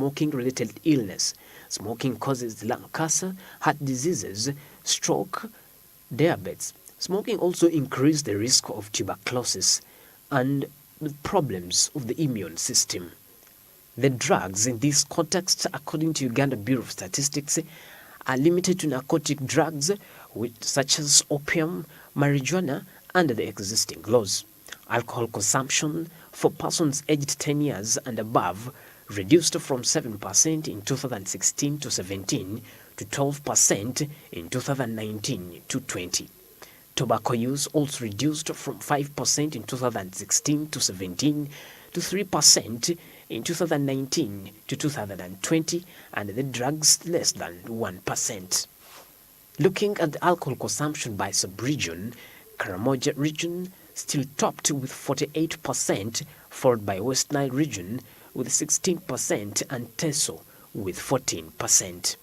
smoking-related illness. Smoking causes lung cancer, heart diseases, stroke, diabetes. Smoking also increases the risk of tuberculosis and problems of the immune system. The drugs in this context, according to Uganda Bureau of Statistics, are limited to narcotic drugs such as opium, marijuana, under the existing laws. Alcohol consumption for persons aged 10 years and above reduced from 7% in 2016 to 17 to 12% in 2019 to 20. Tobacco use also reduced from 5% in 2016 to 17 to 3% in 2019 to 2020, and the drugs less than 1%. Looking at the alcohol consumption by sub-region, Karamoja region still topped with 48%, followed by West Nile region with 16% and Teso with 14%.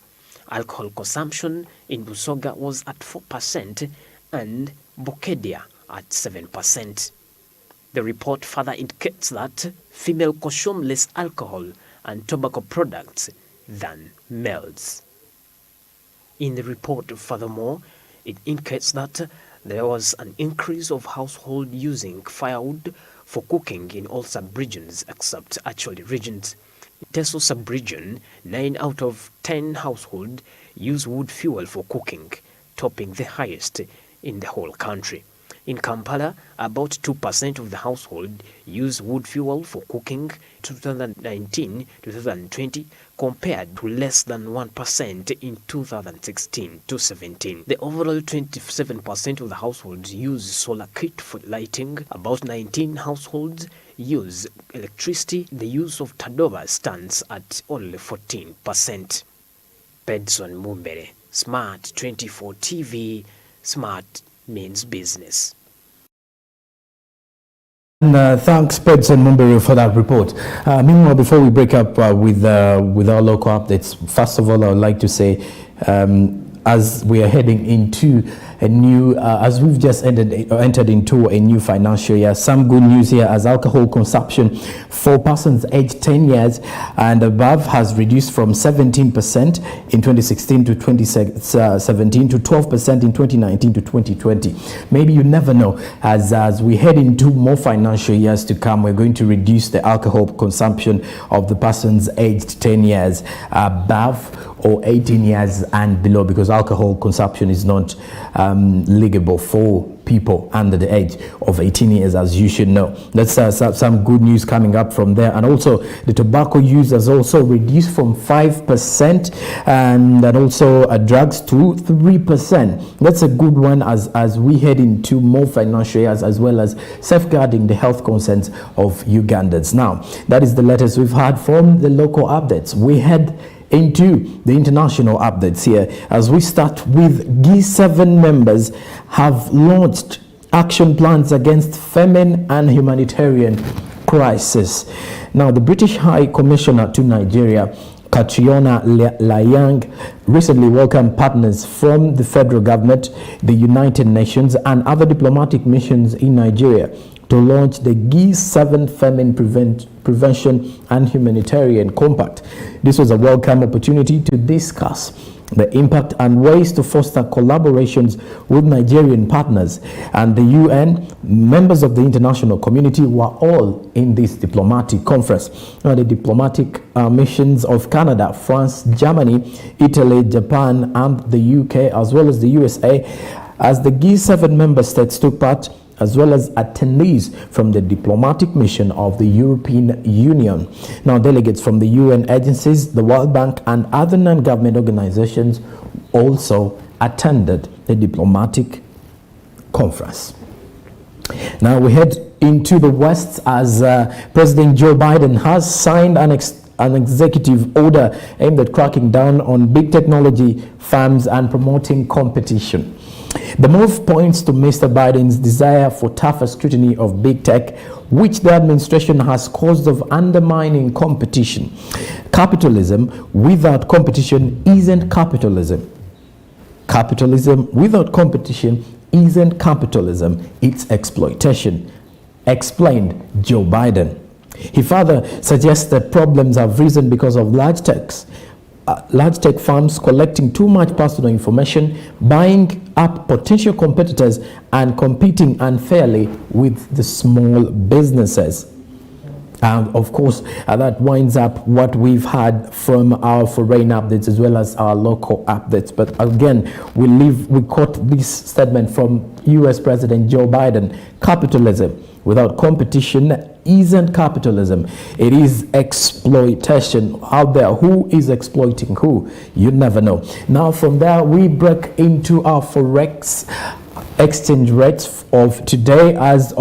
Alcohol consumption in Busoga was at 4% and Bokedia at 7%. The report further indicates that female consume less alcohol and tobacco products than males. In the report, furthermore, it indicates that there was an increase of household using firewood for cooking in all sub-regions except Acholi regions. In Teso sub-region, 9 out of 10 households use wood fuel for cooking, topping the highest in the whole country. In Kampala, about 2% of the household use wood fuel for cooking 2019-2020 compared to less than 1% in 2016-17. The overall 27% of the households use solar kit for lighting. About 19 households use electricity. The use of Tadova stands at only 14%. Pedson Mumbere, Smart 24 TV, Smart means business. And thanks, Pedson Mumbere, for that report. Meanwhile, before we break up with our local updates, first of all, I would like to say, as we are heading into a new, as we've just entered into a new financial year, some good news here as alcohol consumption for persons aged 10 years and above has reduced from 17% in 2016 to 2017 to 12% in 2019 to 2020. Maybe you never know, as we head into more financial years to come, we're going to reduce the alcohol consumption of the persons aged 10 years above or 18 years and below, because alcohol consumption is not legal for people under the age of 18 years, as you should know. That's some good news coming up from there. And also the tobacco use has also reduced from 5% and also drugs to 3%. That's a good one as we head into more financial years, as well as safeguarding the health concerns of Ugandans. Now, that is the latest we've had from the local updates. We head into the international updates here as we start with G7 members have launched action plans against famine and humanitarian crisis. Now, the British High Commissioner to Nigeria, Catriona Layang, recently welcomed partners from the federal government, the United Nations, and other diplomatic missions in Nigeria to launch the G7 Famine Prevention and Humanitarian Compact. This was a welcome opportunity to discuss the impact and ways to foster collaborations with Nigerian partners and the UN. Members of the international community were all in this diplomatic conference. Now, the diplomatic missions of Canada, France, Germany, Italy, Japan, and the UK, as well as the USA, as the G7 member states took part, as well as attendees from the diplomatic mission of the European Union. Now, delegates from the UN agencies, the World Bank, and other non-government organizations also attended the diplomatic conference. Now, we head into the West as President Joe Biden has signed an executive order aimed at cracking down on big technology firms and promoting competition. The move points to Mr. Biden's desire for tougher scrutiny of big tech, which the administration has caused of undermining competition. Capitalism without competition isn't capitalism. Capitalism without competition isn't capitalism, it's exploitation, explained Joe Biden. He further suggests that problems have risen because of large tech firms collecting too much personal information, buying up potential competitors, and competing unfairly with the small businesses. And of course, that winds up what we've had from our foreign updates as well as our local updates. But again, we caught this statement from US President Joe Biden: capitalism without competition isn't capitalism, it is exploitation. Out there, who is exploiting who? You never know. Now from there, we break into our forex exchange rates of today as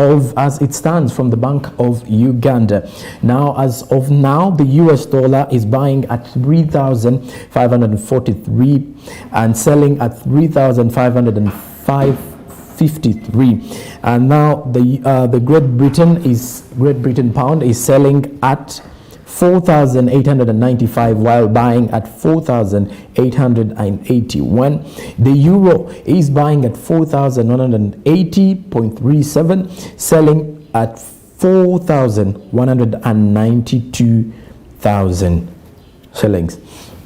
it stands from the Bank of Uganda. Now, as of now, the US dollar is buying at 3,543 and selling at 3,553. And now the Great Britain pound is selling at 4,895 while buying at 4,881. The euro is buying at 4,180.37, selling at 4,192,000 shillings.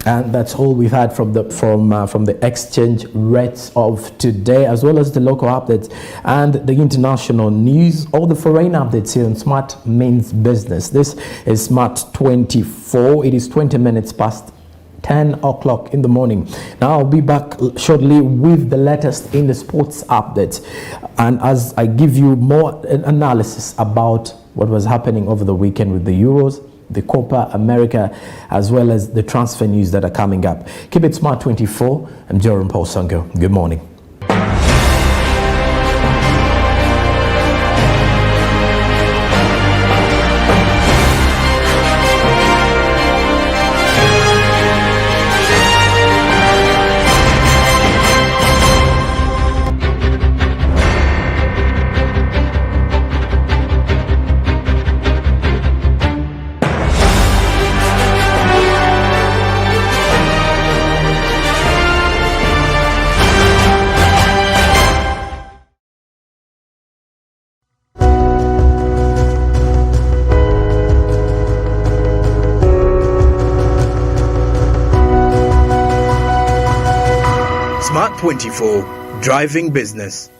And that's all we've had from the exchange rates of today, as well as the local updates and the international news. All the foreign updates here on Smart Means Business. This is Smart 24. It is 20 minutes past 10 o'clock in the morning. Now I'll be back shortly with the latest in the sports updates, and as I give you more analysis about what was happening over the weekend with the Euros, the Copa America, as well as the transfer news that are coming up. Keep it Smart 24. I'm Jerome Paul Sango. Good morning. Smart 24, driving business.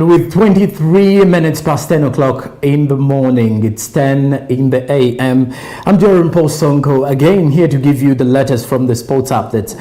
And with 23 minutes past 10 o'clock in the morning, it's 10 in the a.m. I'm Jerome Posonko, again here to give you the latest from the sports updates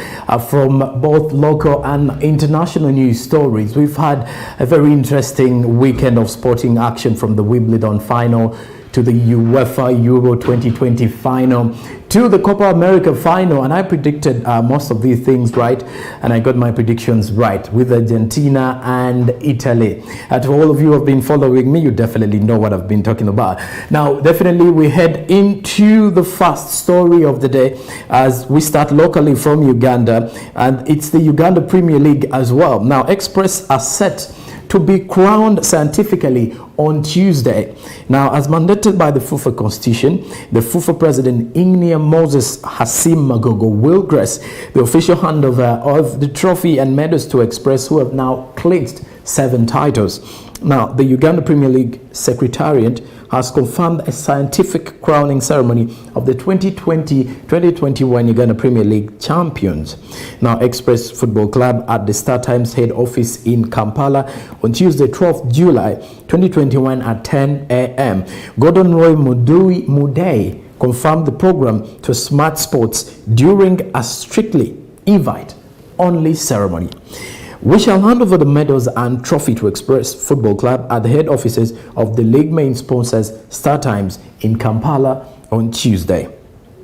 from both local and international news stories. We've had a very interesting weekend of sporting action, from the Wimbledon final to the UEFA Euro 2020 final to the Copa America final, and I predicted most of these things right, and I got my predictions right with Argentina and Italy. To all of you who have been following me, you definitely know what I've been talking about. Now, definitely we head into the first story of the day as we start locally from Uganda, and it's the Uganda Premier League as well. Now, Express are set to be crowned scientifically on Tuesday. Now, as mandated by the FUFA Constitution, the FUFA President Ingnia Moses Hassim Magogo will grace the official handover of the trophy and medals to Express, who have now clinched 7 titles. Now, the Uganda Premier League Secretariat has confirmed a scientific crowning ceremony of the 2020-2021 Uganda Premier League champions. Now, Express Football Club at the Star Times head office in Kampala on Tuesday, 12th July 2021 at 10 a.m. Gordon Roy Mudei confirmed the program to Smart Sports during a strictly invite-only ceremony. We shall hand over the medals and trophy to Express Football Club at the head offices of the league main sponsors, Star Times, in Kampala on Tuesday.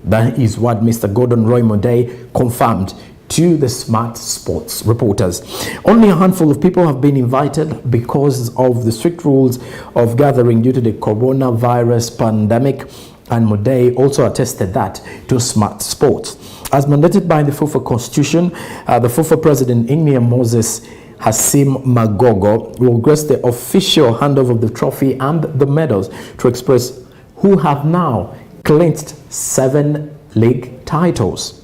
That is what Mr. Gordon Roy Mudei confirmed to the Smart Sports reporters. Only a handful of people have been invited because of the strict rules of gathering due to the coronavirus pandemic, and Mudei also attested that to Smart Sports. As mandated by the FUFA Constitution, the FUFA President Ingnia Moses Hassim Magogo will grace the official handover of the trophy and the medals to Express, who have now clinched 7 league titles.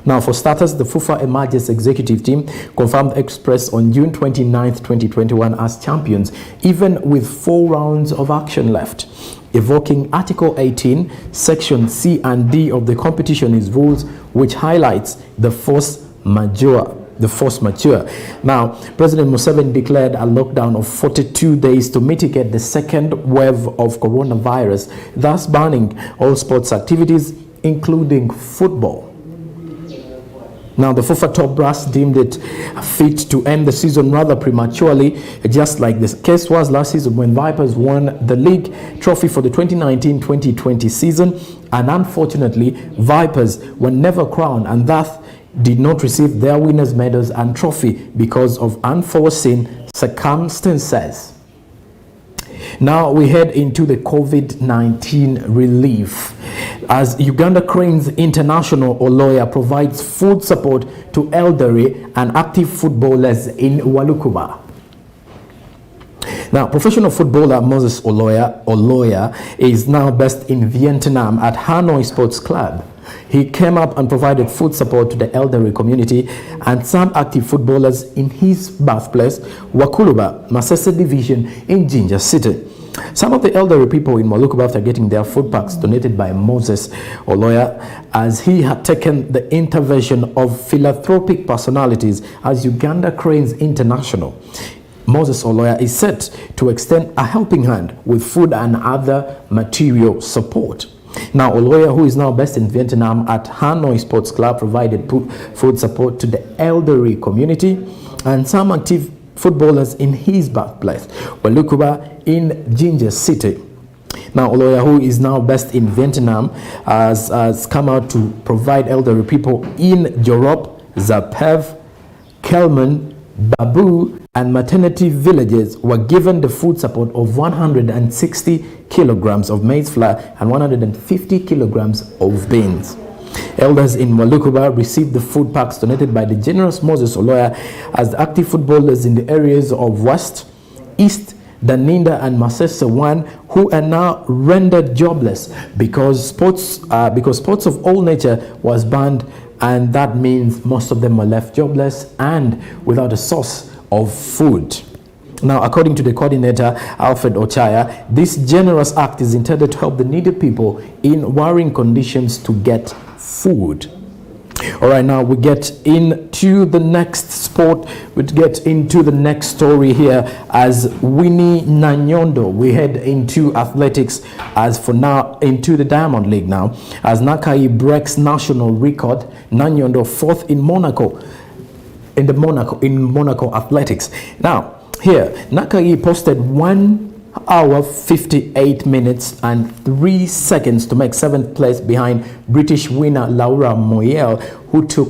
Now, for starters, the FUFA Emergence Executive Team confirmed Express on June 29th, 2021 as champions, even with 4 rounds of action left, evoking Article 18, Section C and D of the competition's rules, which highlights the force majeure. Now, President Museveni declared a lockdown of 42 days to mitigate the second wave of coronavirus, thus banning all sports activities, including football. Now, the FUFA top brass deemed it fit to end the season rather prematurely, just like the case was last season when Vipers won the league trophy for the 2019-2020 season, and unfortunately, Vipers were never crowned and thus did not receive their winners' medals and trophy because of unforeseen circumstances. Now we head into the COVID-19 relief, as Uganda Cranes International Oloya provides food support to elderly and active footballers in Walukuba. Now, professional footballer Moses Oloya is now based in Vietnam at Hanoi Sports Club. He came up and provided food support to the elderly community and some active footballers in his birthplace, Wakuluba, Masese Division in Jinja City. Some of the elderly people in Walukuba, after getting their food packs donated by Moses Oloya, as he had taken the intervention of philanthropic personalities as Uganda Cranes International. Moses Oloya is set to extend a helping hand with food and other material support. Now, Oloya, who is now based in Vietnam at Hanoi Sports Club, provided food support to the elderly community and some active footballers in his birthplace, Walukuba in Jinja City. Now, Oloya, who is now based in Vietnam, has come out to provide elderly people in Jorop, Zapev, Kelman, Babu, and maternity villages were given the food support of 160 kilograms of maize flour and 150 kilograms of beans. Elders in Walukuba received the food packs donated by the generous Moses Oloya as the active footballers in the areas of West, East, Daninda and Masese 1, who are now rendered jobless because sports of all nature was banned, and that means most of them were left jobless and without a source of food. Now, according to the coordinator, Alfred Ochaya, this generous act is intended to help the needy people in worrying conditions to get food. All right, now we get into the next sport. We get into the next story here as Winnie Nanyondo. We head into athletics as for now into the Diamond League now as Nakai breaks national record. Nanyondo fourth in Monaco. In Monaco athletics. Now here Nakai posted 1 hour 58 minutes and 3 seconds to make 7th place behind British winner Laura Moyel, who took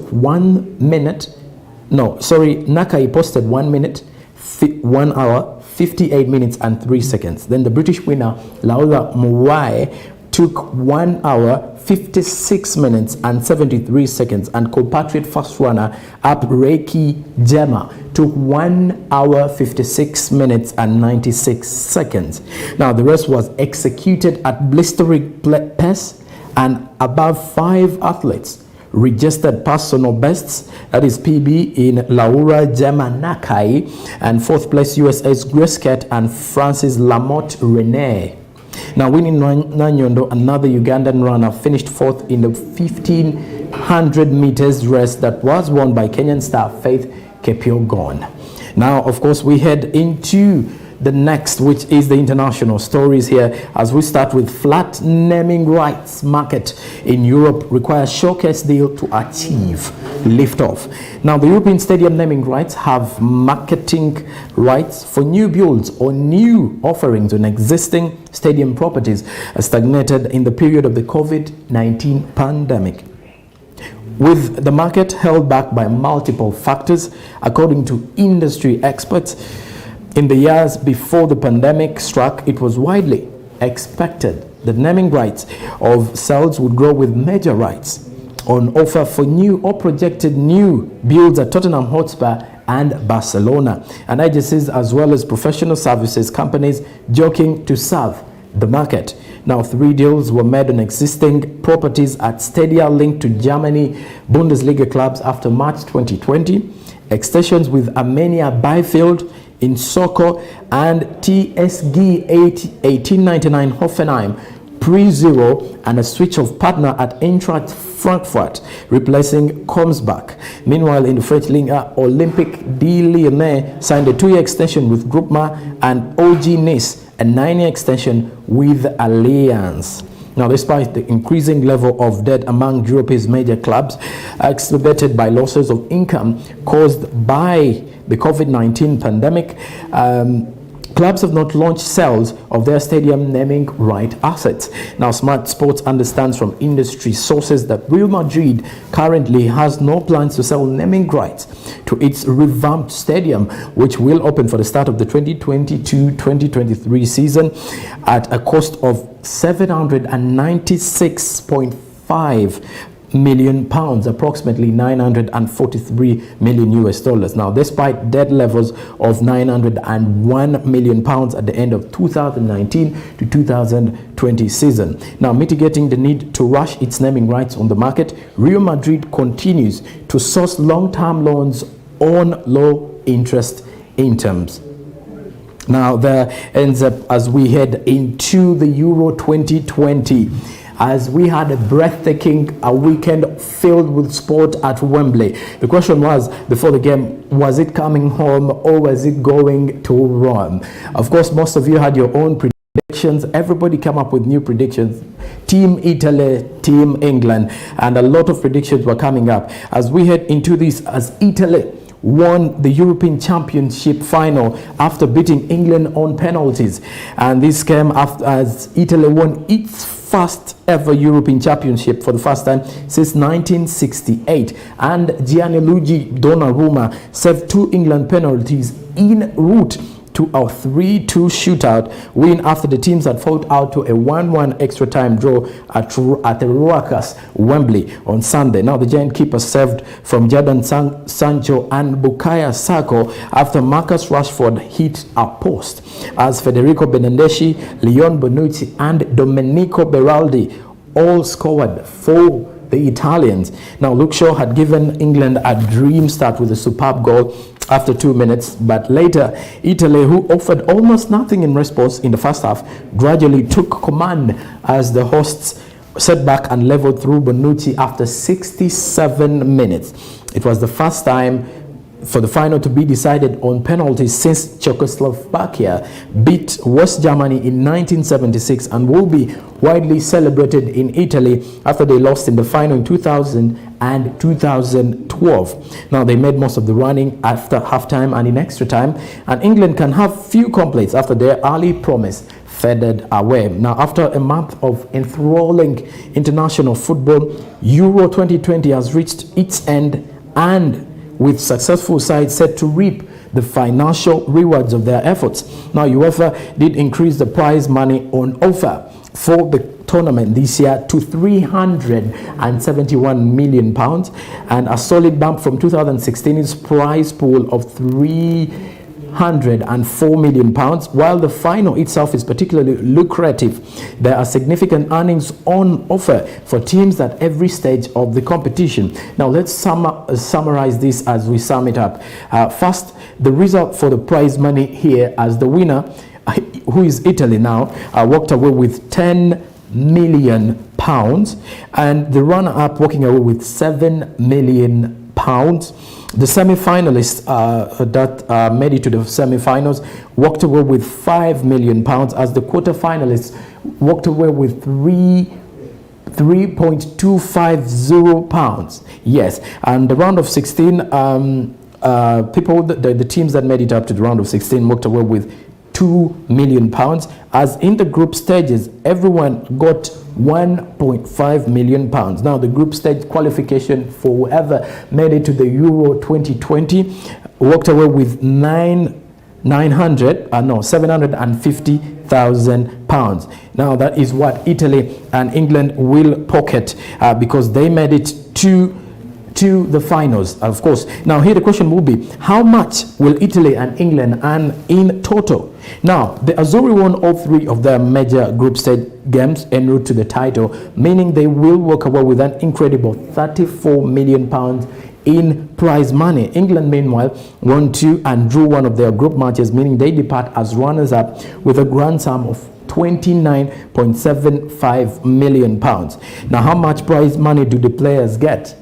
Nakai posted 1 hour 58 minutes and 3 seconds. Then the British winner Laura Moyel took 1 hour 56 minutes and 73 seconds, and compatriot first runner up Reiki Gemma took 1 hour 56 minutes and 96 seconds. Now the rest was executed at blistering pace, and above 5 athletes registered personal bests, that is PB, in Laura Gemma Nakai, and 4th place USA's Grace Ket and Francis Lamotte Renee. Now Winnie Nanyondo, another Ugandan runner, finished 4th in the 1500 meters race that was won by Kenyan star Faith Kipyegon. Now, of course, we head into the next, which is the international stories here, as we start with flat naming rights market in Europe requires showcase deal to achieve liftoff. Now, the European stadium naming rights have marketing rights for new builds or new offerings on existing stadium properties stagnated in the period of the COVID-19 pandemic, with the market held back by multiple factors, according to industry experts. In the years before the pandemic struck, it was widely expected that naming rights of sales would grow, with major rights on offer for new or projected new builds at Tottenham Hotspur and Barcelona, and agencies as well as professional services companies joking to serve the market. Now, 3 deals were made on existing properties at stadia linked to Germany Bundesliga clubs after March 2020, extensions with Armenia Byfield in Soko and TSG 1899 Hoffenheim pre-zero, and a switch of partner at Eintracht Frankfurt replacing Komsbach. Meanwhile, in the French Liga, Olympique de Lyonnais signed a 2-year extension with Groupama, and OG Nice a 9-year extension with Allianz. Now, despite the increasing level of debt among Europe's major clubs, exacerbated by losses of income caused by the COVID-19 pandemic, clubs have not launched sales of their stadium naming right assets. Now, Smart Sports understands from industry sources that Real Madrid currently has no plans to sell naming rights to its revamped stadium, which will open for the start of the 2022-2023 season at a cost of £796.5 million, approximately $943 million. Now, despite debt levels of £901 million at the end of 2019 to 2020 season. Now, mitigating the need to rush its naming rights on the market, Real Madrid continues to source long-term loans on low interest in terms. Now, there ends up as we head into the Euro 2020. As we had a breathtaking weekend filled with sport at Wembley. The question was, before the game, was it coming home or was it going to Rome? Of course, most of you had your own predictions. Everybody came up with new predictions. Team Italy, Team England, and a lot of predictions were coming up. As we head into this, as Italy won the European Championship final after beating England on penalties. And this came after as Italy won its first ever European Championship for the first time since 1968. And Gianluigi Donnarumma saved 2 England penalties en route to a 3-2 shootout win after the teams had fought out to a 1-1 extra time draw at the Ruacas Wembley on Sunday. Now, the giant keeper saved from Jadon Sancho and Bukayo Saka after Marcus Rashford hit a post, as Federico Bernardeschi, Leon Bonucci and Domenico Berardi all scored for the Italians. Now, Luke Shaw had given England a dream start with a superb goal after 2 minutes, but later Italy, who offered almost nothing in response in the first half, gradually took command as the hosts set back and leveled through Bonucci after 67 minutes. It was the first time for the final to be decided on penalties since Czechoslovakia beat West Germany in 1976, and will be widely celebrated in Italy after they lost in the final in 2000 and 2012. Now, they made most of the running after halftime and in extra time, and England can have few complaints after their early promise faded away. Now, after a month of enthralling international football, Euro 2020 has reached its end, and with successful sides set to reap the financial rewards of their efforts. Now, UEFA did increase the prize money on offer for the tournament this year to £371 million, and a solid bump from 2016's prize pool of £304 million. While the final itself is particularly lucrative, there are significant earnings on offer for teams at every stage of the competition. Now, let's summarize this as we sum it up. First, the result for the prize money here, as the winner, who is Italy now, walked away with £10 million, and the runner-up walking away with £7 million. The semi-finalists that made it to the semi-finals walked away with £5 million, as the quarter-finalists walked away with £3.250. Yes, and the round of 16, the teams that made it up to the round of 16 walked away with £2 million, as in the group stages, everyone got £1.5 million. Now, the group stage qualification for whoever made it to the Euro 2020 walked away with £750,000. Now, that is what Italy and England will pocket because they made it to the finals, of course. Now, here the question will be, how much will Italy and England earn in total? Now, the Azzurri won all three of their major group stage games en route to the title, meaning they will walk away with an incredible £34 million in prize money. England, meanwhile, won 2 and drew one of their group matches, meaning they depart as runners-up with a grand sum of £29.75 million. Now, how much prize money do the players get?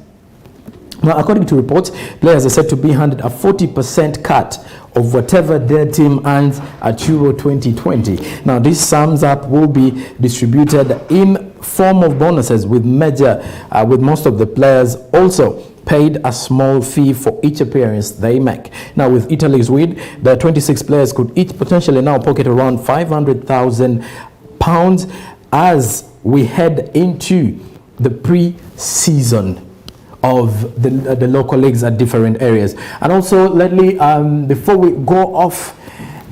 Now, according to reports, players are said to be handed a 40% cut of whatever their team earns at Euro 2020. Now, these sums up will be distributed in form of bonuses, with most of the players also paid a small fee for each appearance they make. Now, with Italy's win, the 26 players could each potentially now pocket around £500,000 as we head into the pre-season of the local leagues at different areas. And also, lately, before we go off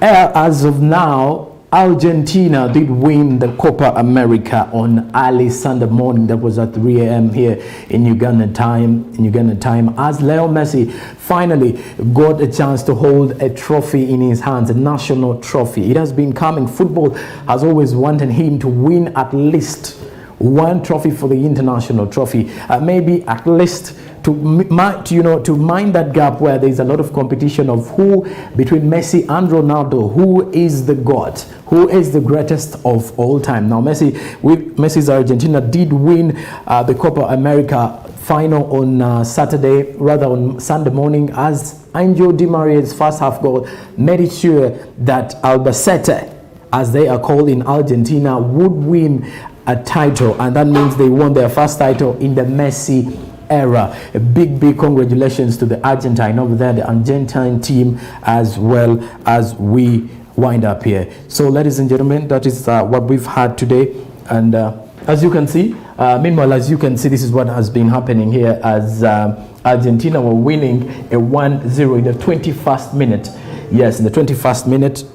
air, as of now, Argentina did win the Copa America on early Sunday morning. That was at 3 a.m. here in Ugandan time, as Leo Messi finally got a chance to hold a trophy in his hands, a national trophy. It has been coming. Football has always wanted him to win at least one trophy for the international trophy, maybe at least to mind that gap where there is a lot of competition of who between Messi and Ronaldo, who is the God, who is the greatest of all time. Now, Messi's Argentina did win the Copa America final on Sunday morning, as Angel Di Maria's first half goal made it sure that Albacete, as they are called in Argentina, would win a title, and that means they won their first title in the Messi era. A big congratulations to the Argentine over there, the Argentine team, as well as we wind up here. So, ladies and gentlemen, that is what we've had today, and as you can see, this is what has been happening here, as Argentina were winning a 1-0 in the 21st minute. Yes, in the 21st minute,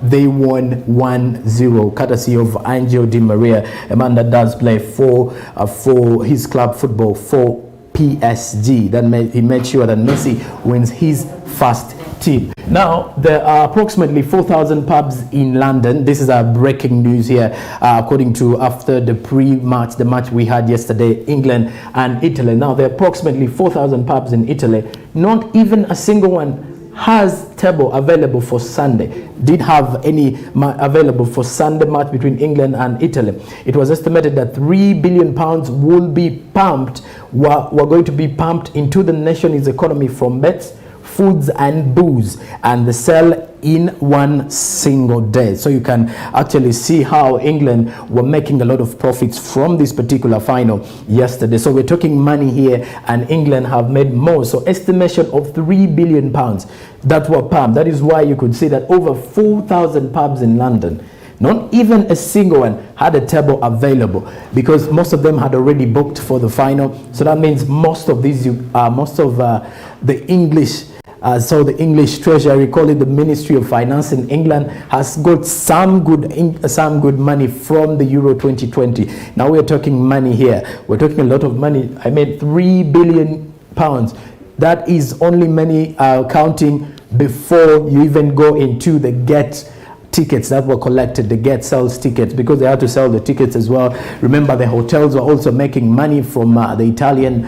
they won 1-0, courtesy of Angel Di Maria, a man that does play for his club football for PSG. He made sure that Messi wins his first team. Now, there are approximately 4,000 pubs in London. This is our breaking news here, according to after the pre-match, the match we had yesterday, England and Italy. Now, there are approximately 4,000 pubs in Italy. Not even a single one has table available for Sunday, did have any available for Sunday match between England and Italy. It was estimated that £3 billion will be pumped, were going to be pumped into the nation's economy from bets, foods and booze, and the sell in one single day. So you can actually see how England were making a lot of profits from this particular final yesterday. So we're talking money here, and England have made more. So estimation of £3 billion that were pumped. That is why you could see that over 4,000 pubs in London, not even a single one had a table available, because most of them had already booked for the final. So that means most of the English the English Treasury, call it the Ministry of Finance in England, has got some good money from the Euro 2020. Now we're talking money here. We're talking a lot of money. I mean, £3 billion. That is only money counting before you even go into the get tickets that were collected, the get sales tickets, because they had to sell the tickets as well. Remember, the hotels were also making money from the Italian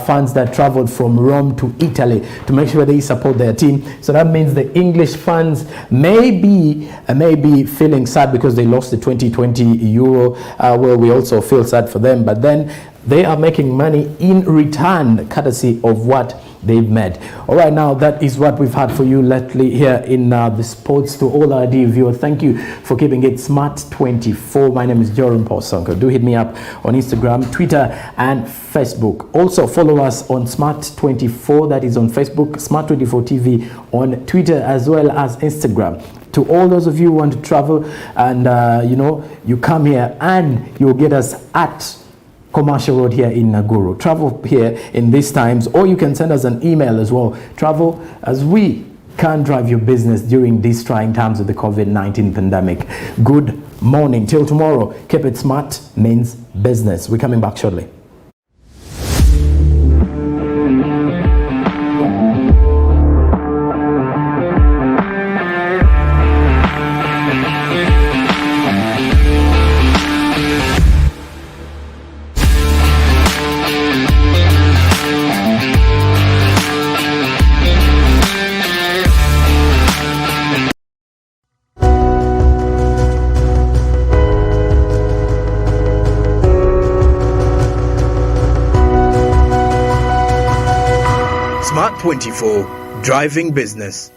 fans that traveled from Rome to Italy to make sure they support their team. So that means the English fans may be feeling sad because they lost the 2020 Euro. Well, we also feel sad for them, but then they are making money in return, courtesy of what they've made. All right, now that is what we've had for you lately here in the sports. To all our dear viewers, thank you for keeping it Smart 24. My name is Joram Paul Sonko. Do hit me up on Instagram, Twitter, and Facebook. Also follow us on Smart 24. That is on Facebook, Smart 24 TV on Twitter, as well as Instagram. To all those of you who want to travel, and you come here and you'll get us at Commercial Road here in Nakuru. Travel here in these times, or you can send us an email as well. Travel, as we can drive your business during these trying times of the COVID-19 pandemic. Good morning. Till tomorrow, keep it smart means business. We're coming back shortly. Smart 24, driving business.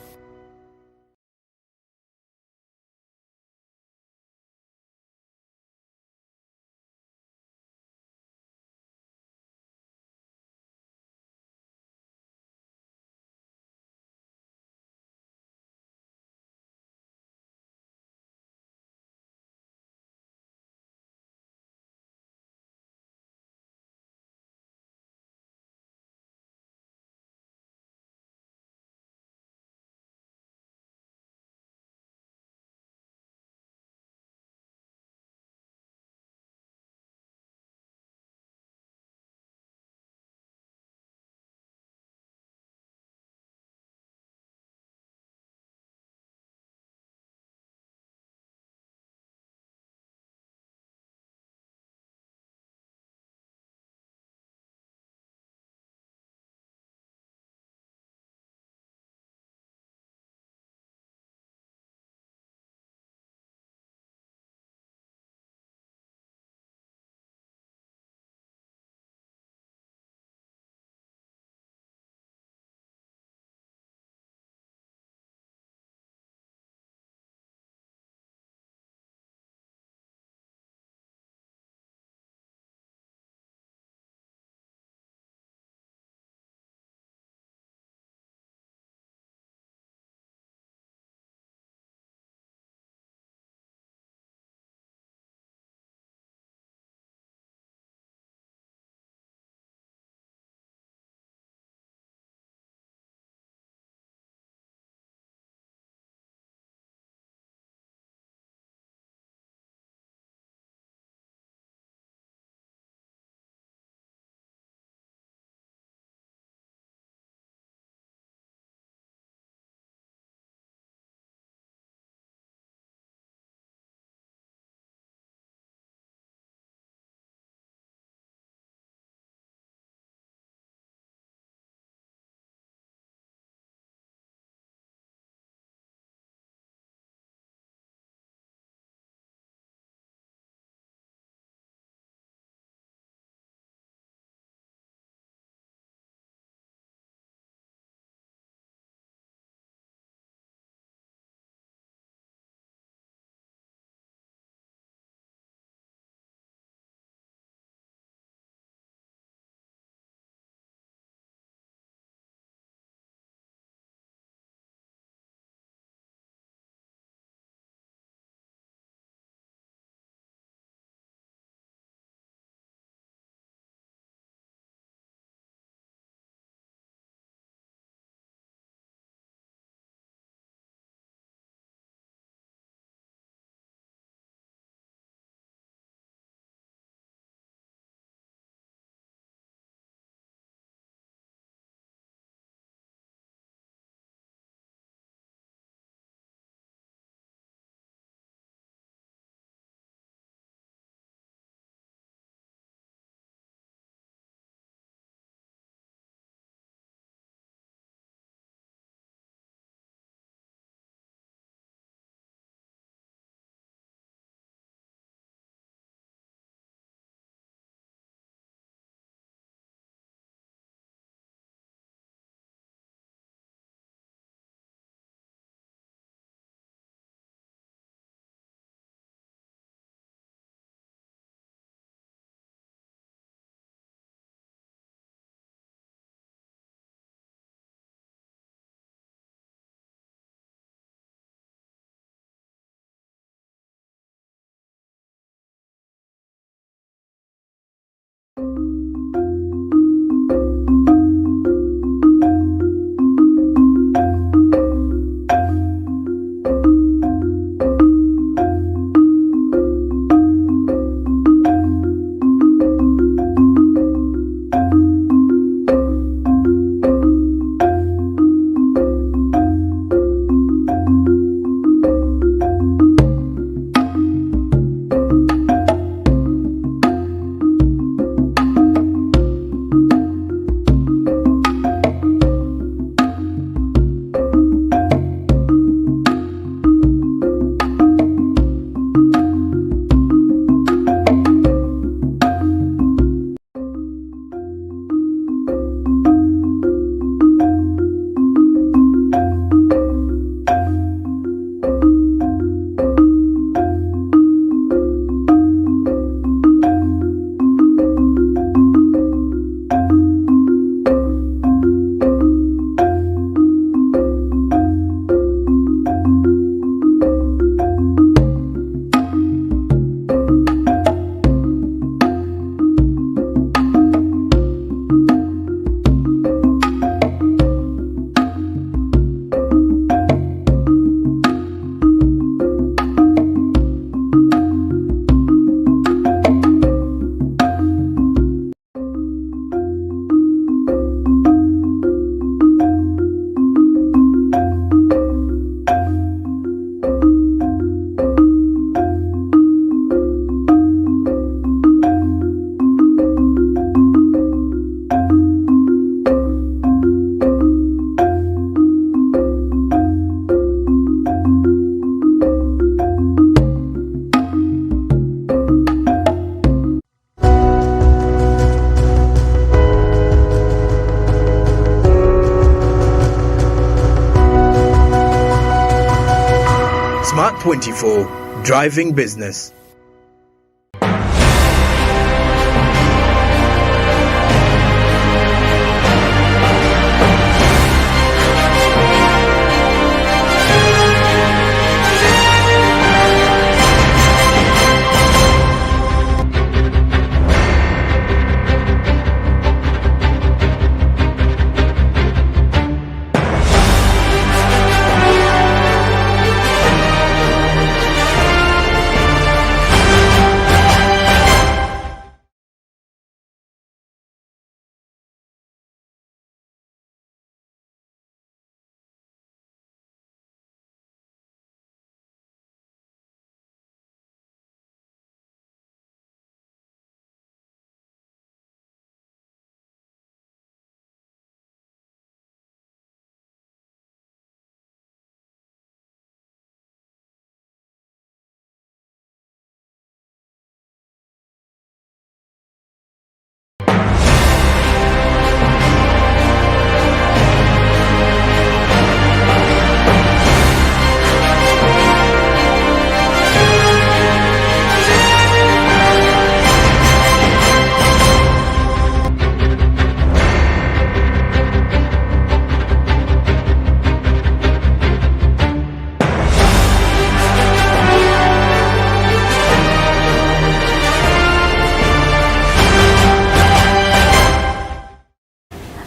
24 Driving Business.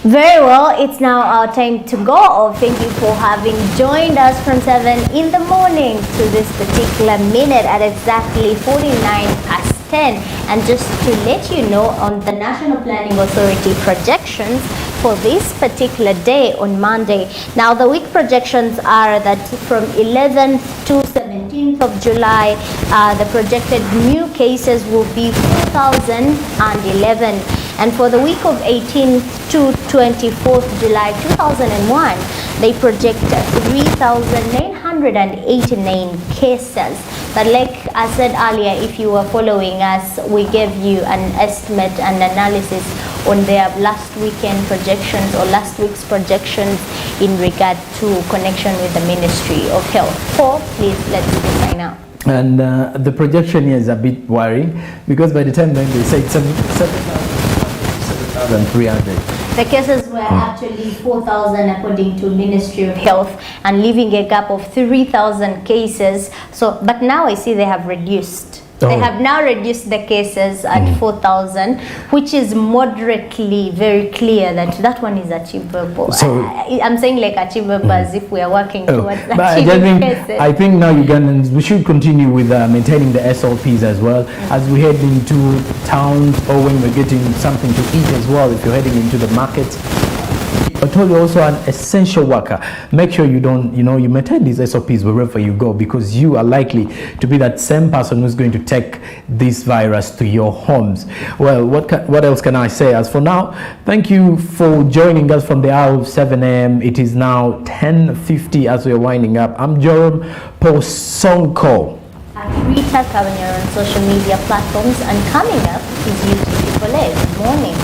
Very well, it's now our time to go. Thank you for having joined us from 7 in the morning to this particular minute at exactly 10:49. And just to let you know on the National Planning Authority projections for this particular day on Monday. Now the week projections are that from 11th to 17th of July, the projected new cases will be 4,011. And for the week of 18th to 24th July 2001, they project 3,989 cases. But like I said earlier, if you were following us, we gave you an estimate and analysis on their last weekend projections or last week's projections in regard to connection with the Ministry of Health. Paul, please let's sign out. And the projection here is a bit worrying because by the time they say 7,300. The cases were actually 4,000 according to Ministry of Health and leaving a gap of 3,000 cases. So, but now I see they have reduced. They have now reduced the cases at 4,000, which is moderately very clear that that one is achievable. So, I'm saying like achievable as if we are working towards achieving cases. I think now Ugandans, we should continue with maintaining the SOPs as well as we head into towns or when we're getting something to eat as well. If you're heading into the market, I told you also an essential worker. Make sure you don't, you maintain these SOPs wherever you go because you are likely to be that same person who's going to take this virus to your homes. Well, what else can I say? As for now, thank you for joining us from the hour of 7 a.m. It is now 10:50 as we're winding up. I'm Jerome Posonko. At Rita Kavanyar on social media platforms, and coming up is YouTube People. Good morning.